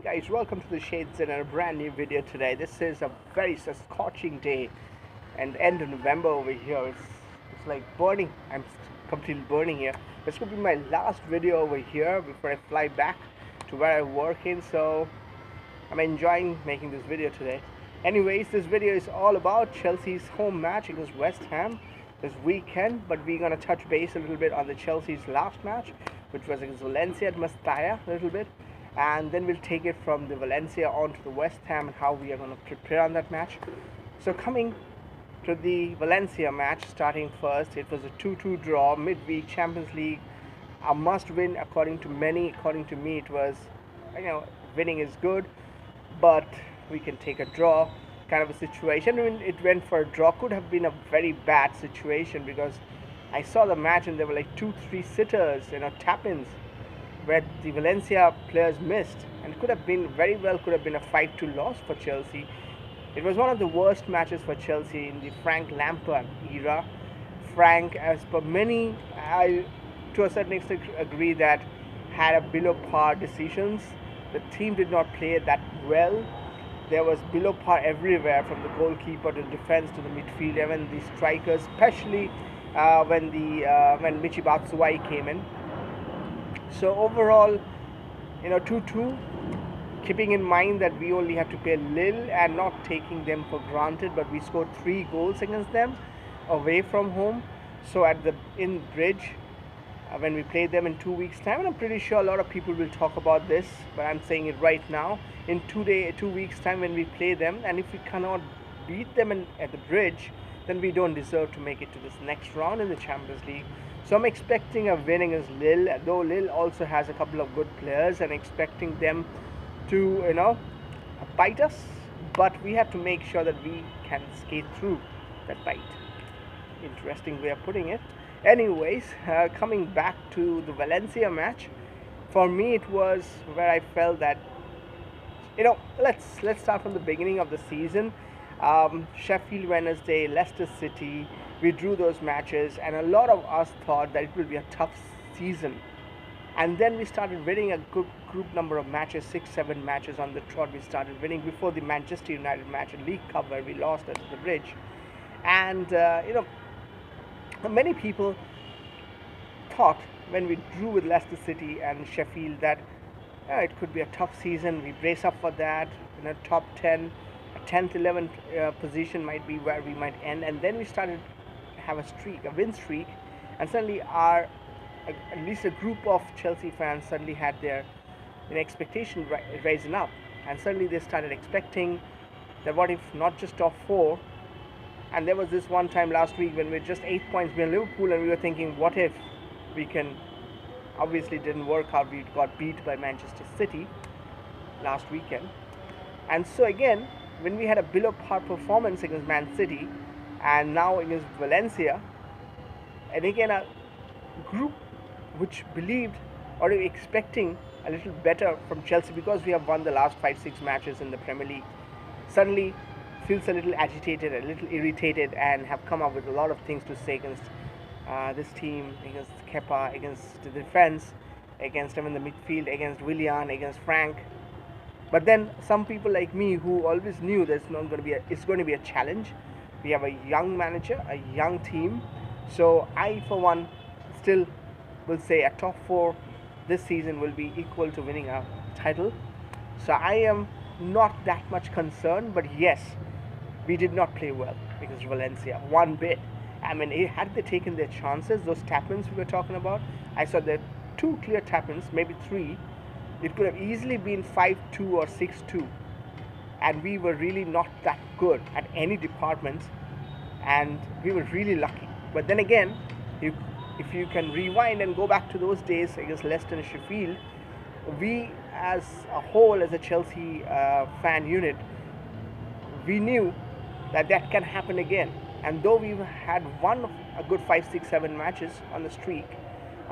Hey guys, welcome to the Shades and a brand new video today. This is a very scorching day and end of November over here. It's like burning. I'm completely burning here. This could be my last video over here before I fly back to where I work in. So I'm enjoying making this video today. Anyways, this video is all about Chelsea's home match against West Ham this weekend, but we're gonna touch base a little bit on the Chelsea's last match, which was against Valencia at Mestalla a little bit, and then we'll take it from the Valencia on to the West Ham and how we are going to prepare on that match. So coming to the Valencia match, starting first, it was a 2-2 draw, midweek Champions League, a must win according to many. According to me, it was, winning is good, but we can take a draw kind of a situation. When it went for a draw, could have been a very bad situation because I saw the match and there were like 2-3 sitters, tap-ins where the Valencia players missed, and it could have been could have been a 5-2 loss for Chelsea. It was one of the worst matches for Chelsea in the Frank Lampard era. Frank, as per many, I to a certain extent agree that had a below par decisions. The team did not play that well. There was below par everywhere, from the goalkeeper to the defense to the midfield, even the strikers, especially when Michy Batshuayi came in. So overall, 2-2, keeping in mind that we only have to play Lille and not taking them for granted, but we scored 3 goals against them away from home. So at the in Bridge, when we play them in 2 weeks' time, and I'm pretty sure a lot of people will talk about this, but I'm saying it right now, in 2 weeks' time when we play them, and if we cannot beat them at the Bridge, then we don't deserve to make it to this next round in the Champions League. So I'm expecting a win against Lille, though Lille also has a couple of good players, and expecting them to, bite us. But we have to make sure that we can skate through that bite. Interesting way of putting it. Anyways, coming back to the Valencia match, for me it was where I felt that, let's start from the beginning of the season. Sheffield Wednesday, Leicester City, we drew those matches, and a lot of us thought that it will be a tough season. And then we started winning a good group number of matches, 6-7 matches on the trot. We started winning before the Manchester United match, a League Cup where we lost at the Bridge. And many people thought when we drew with Leicester City and Sheffield that it could be a tough season. We brace up for that. In a top 10, a 10th, 11th position might be where we might end. And then we started have a win streak, and suddenly at least a group of Chelsea fans suddenly had their expectation rising up, and suddenly they started expecting that what if not just top 4. And there was this one time last week when we were just 8 points behind Liverpool, and we were thinking, what if we can? Obviously didn't work out. We got beat by Manchester City last weekend. And so again, when we had a below par performance against Man City and now against Valencia, and again a group which believed or expecting a little better from Chelsea because we have won the last 5-6 matches in the Premier League, suddenly feels a little agitated, a little irritated, and have come up with a lot of things to say against this team, against Kepa, against the defense, against him in the midfield, against Willian, against Frank. But then some people like me who always knew that it's going to be a challenge. We have a young manager, a young team. So I, for one, still will say a top 4 this season will be equal to winning a title. So I am not that much concerned. But yes, we did not play well against Valencia one bit. I mean, had they taken their chances, those tap-ins we were talking about, I saw there 2 clear tap-ins, maybe 3. It could have easily been 5-2 or 6-2. And we were really not that good at any departments, and we were really lucky. But then again, if you can rewind and go back to those days against Leicester and Sheffield, we as a whole, as a Chelsea fan unit, we knew that can happen again. And though we had won a good 5, 6, 7 matches on the streak,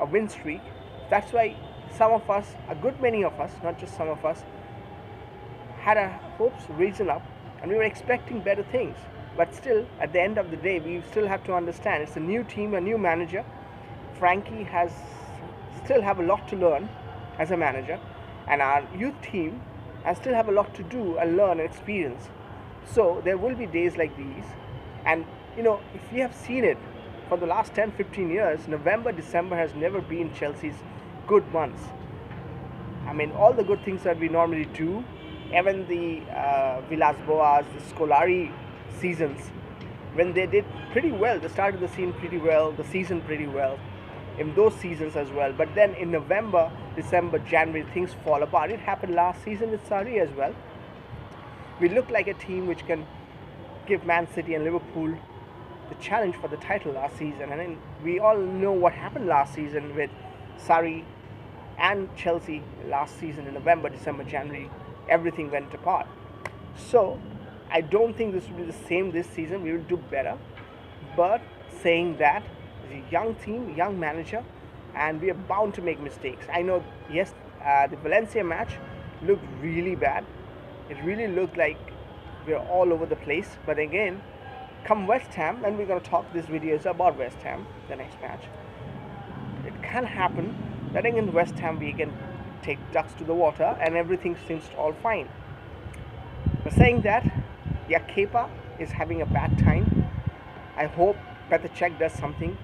a win streak, that's why some of us, a good many of us, not just some of us, had our hopes risen up, and we were expecting better things. But still, at the end of the day, we still have to understand it's a new team, a new manager. Frankie still have a lot to learn as a manager, and our youth team and still have a lot to do and learn and experience. So there will be days like these, and if you have seen it for the last 10-15 years, November, December has never been Chelsea's good months. I mean, all the good things that we normally do, even the Villas-Boas, the Scolari seasons, when they did pretty well, they started the season pretty well, the season pretty well, in those seasons as well. But then in November, December, January, things fall apart. It happened last season with Sarri as well. We look like a team which can give Man City and Liverpool the challenge for the title last season. And then we all know what happened last season with Sarri and Chelsea last season in November, December, January. Everything went apart. So I don't think this will be the same this season. We will do better. But saying that, it's a young team, young manager, and we are bound to make mistakes. I know, yes, the Valencia match looked really bad. It really looked like we are all over the place. But again, come West Ham, and we're going to talk, this video is about West Ham, the next match. It can happen that against West Ham we can take ducks to the water and everything seems all fine. But saying that, yeah, Kepa is having a bad time. I hope Petr Cech does something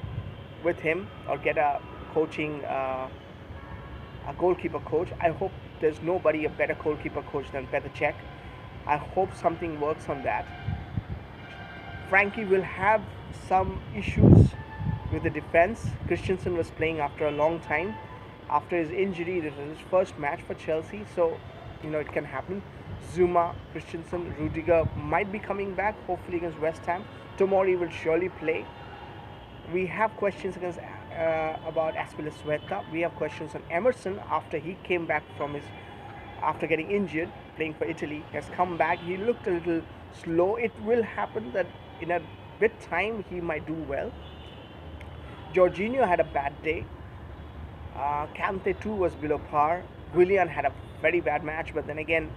with him or get a coaching, a goalkeeper coach. I hope there's nobody a better goalkeeper coach than Petr Cech. I hope something works on that. Frankie will have some issues with the defense. Christensen was playing after a long time. After his injury, this is his first match for Chelsea, so it can happen. Zuma, Christensen, Rudiger might be coming back, hopefully against West Ham. Tomori will surely play. We have questions about Azpilicueta. We have questions on Emerson after he came back from after getting injured, playing for Italy. He has come back. He looked a little slow. It will happen that in a bit time he might do well. Jorginho had a bad day. Kante too was below par. Willian had a very bad match, but then again,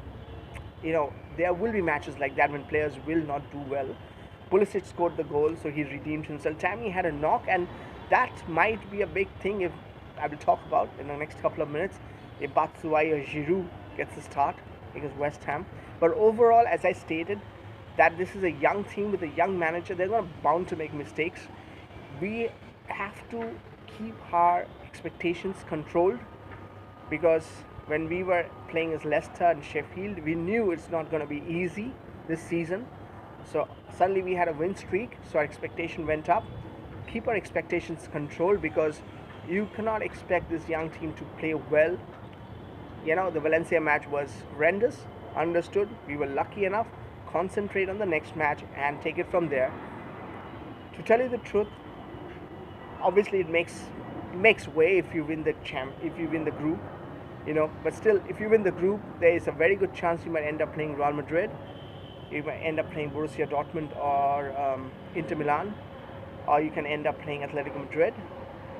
there will be matches like that when players will not do well. Pulisic scored the goal, so he redeemed himself. Tammy had a knock, and that might be a big thing if I will talk about in the next couple of minutes, if Batshuayi or Giroud gets a start against West Ham. But overall, as I stated, that this is a young team with a young manager. They're not bound to make mistakes. We have to keep our expectations controlled, because when we were playing as Leicester and Sheffield, we knew it's not going to be easy this season. So suddenly we had a win streak, so our expectation went up. Keep our expectations controlled, because you cannot expect this young team to play well. The Valencia match was horrendous, understood. We were lucky enough. Concentrate on the next match and take it from there. To tell you the truth, obviously it makes way if you win the group, but still, if you win the group, there is a very good chance you might end up playing Real Madrid. You might end up playing Borussia Dortmund or Inter Milan, or you can end up playing Atletico Madrid.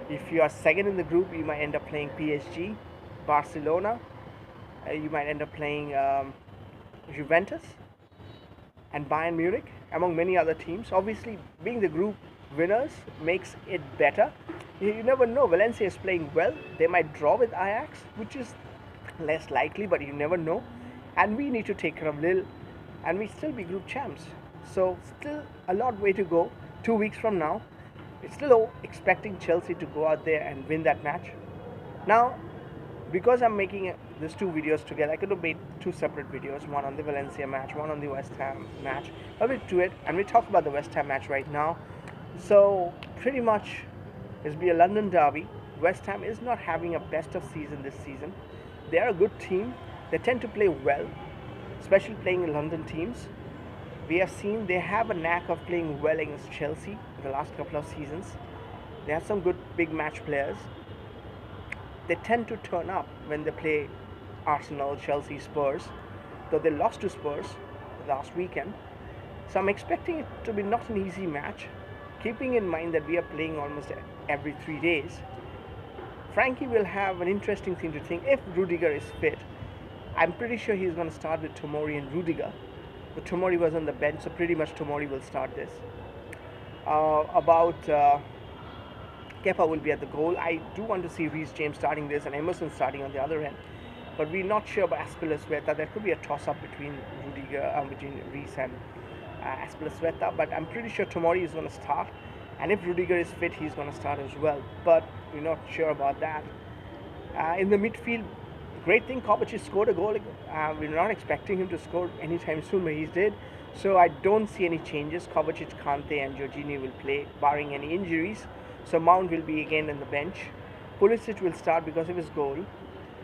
If you are second in the group, you might end up playing PSG, Barcelona. You might end up playing Juventus and Bayern Munich, among many other teams. Obviously, being the group winners makes it better. You never know. Valencia is playing well. They might draw with Ajax, which is less likely, but you never know. And we need to take care of Lille, and we still be group champs. So still a lot way to go. 2 weeks from now, we're still expecting Chelsea to go out there and win that match. Now, because I'm making these two videos together, I could have made two separate videos, one on the Valencia match, one on the West Ham match. But we'll do it, and we talk about the West Ham match right now. So pretty much it'll be a London derby. West Ham is not having a best of season this season. They are a good team. They tend to play well, especially playing in London teams. We have seen they have a knack of playing well against Chelsea in the last couple of seasons. They have some good big match players. They tend to turn up when they play Arsenal, Chelsea, Spurs, though they lost to Spurs last weekend. So I'm expecting it to be not an easy match, keeping in mind that we are playing almost every 3 days. Frankie will have an interesting thing to think. If Rudiger is fit, I'm pretty sure he's going to start with Tomori and Rudiger. But Tomori was on the bench, so pretty much Tomori will start this. Kepa will be at the goal. I do want to see Reece James starting this and Emerson starting on the other end. but we're not sure about Aspilicueta. There could be a toss-up between between Reese and Aspilicueta, but I'm pretty sure Tomori is going to start, and if Rudiger is fit, he's going to start as well. But we're not sure about that. In the midfield, great thing, Kovacic scored a goal. We're not expecting him to score anytime soon, but he did. So I don't see any changes. Kovacic, Kante, and Jorginho will play, barring any injuries. So Mount will be again on the bench. Pulisic will start because of his goal.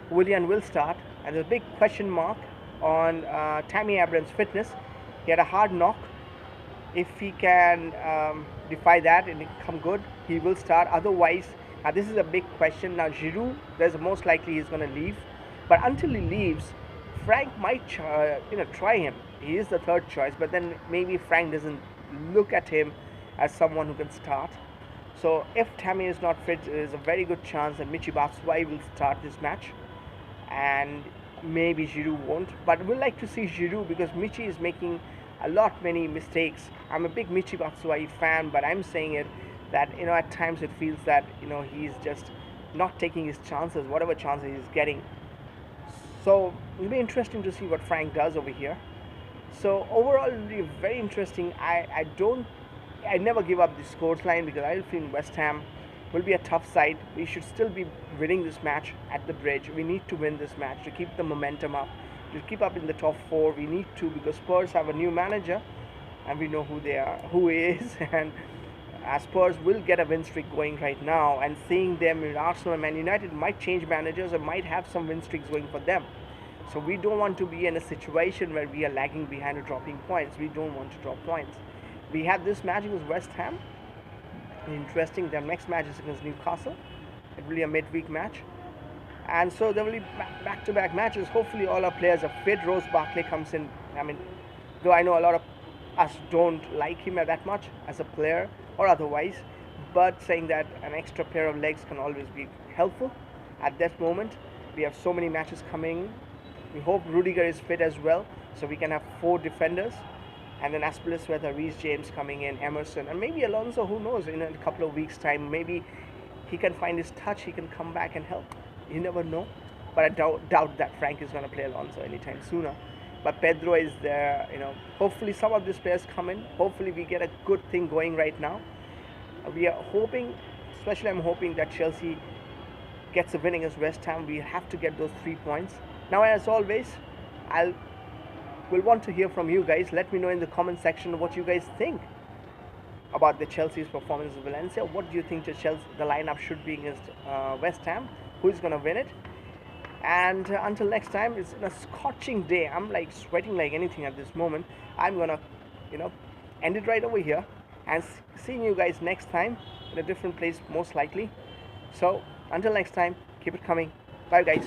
Willian will start, and there's a big question mark on Tammy Abraham's fitness. He had a hard knock. If he can defy that and come good, he will start. Otherwise, this is a big question. Now, Giroud, there's most likely he's going to leave. But until he leaves, Frank might try him. He is the third choice, but then maybe Frank doesn't look at him as someone who can start. So if Tammy is not fit, there is a very good chance that Michy Batshuayi will start this match, and maybe Giroud won't. But we'd like to see Giroud because Michy is making many mistakes. I'm a big Michy Batshuayi fan, but I'm saying it that at times it feels that he's just not taking his chances, whatever chances he's getting. So it'll be interesting to see what Frank does over here. So overall, it'll be very interesting. I never give up the scores line because I feel West Ham will be a tough side. We should still be winning this match at the Bridge. We need to win this match to keep the momentum up, to keep up in the top 4. We need to, because Spurs have a new manager, and we know who he is, and Spurs will get a win streak going right now. And seeing them in Arsenal and Man United might change managers or might have some win streaks going for them. So we don't want to be in a situation where we are lagging behind or dropping points. We don't want to drop points. We have this match with West Ham. Interesting. Their next match is against Newcastle. It will be a midweek match. And so there will be back-to-back matches. Hopefully all our players are fit. Rose Barkley comes in. Though I know a lot of us don't like him that much as a player or otherwise, but saying that an extra pair of legs can always be helpful at that moment. We have so many matches coming. We hope Rudiger is fit as well, so we can have 4 defenders. And then Aspilicueta, Reece James coming in, Emerson, and maybe Alonso, who knows, in a couple of weeks' time, maybe he can find his touch, he can come back and help. You never know. But I doubt that Frank is going to play Alonso anytime sooner. But Pedro is there, Hopefully some of these players come in. Hopefully we get a good thing going right now. We are hoping, especially I'm hoping that Chelsea gets a win against West Ham. We have to get those 3 points. Now, as always, we'll want to hear from you guys. Let me know in the comment section what you guys think about the Chelsea's performance in Valencia. What do you think the lineup should be against West Ham? Who is going to win it? And until next time, it's a scorching day. I'm like sweating like anything at this moment. I'm going to, end it right over here. And seeing you guys next time in a different place, most likely. So until next time, keep it coming. Bye, guys.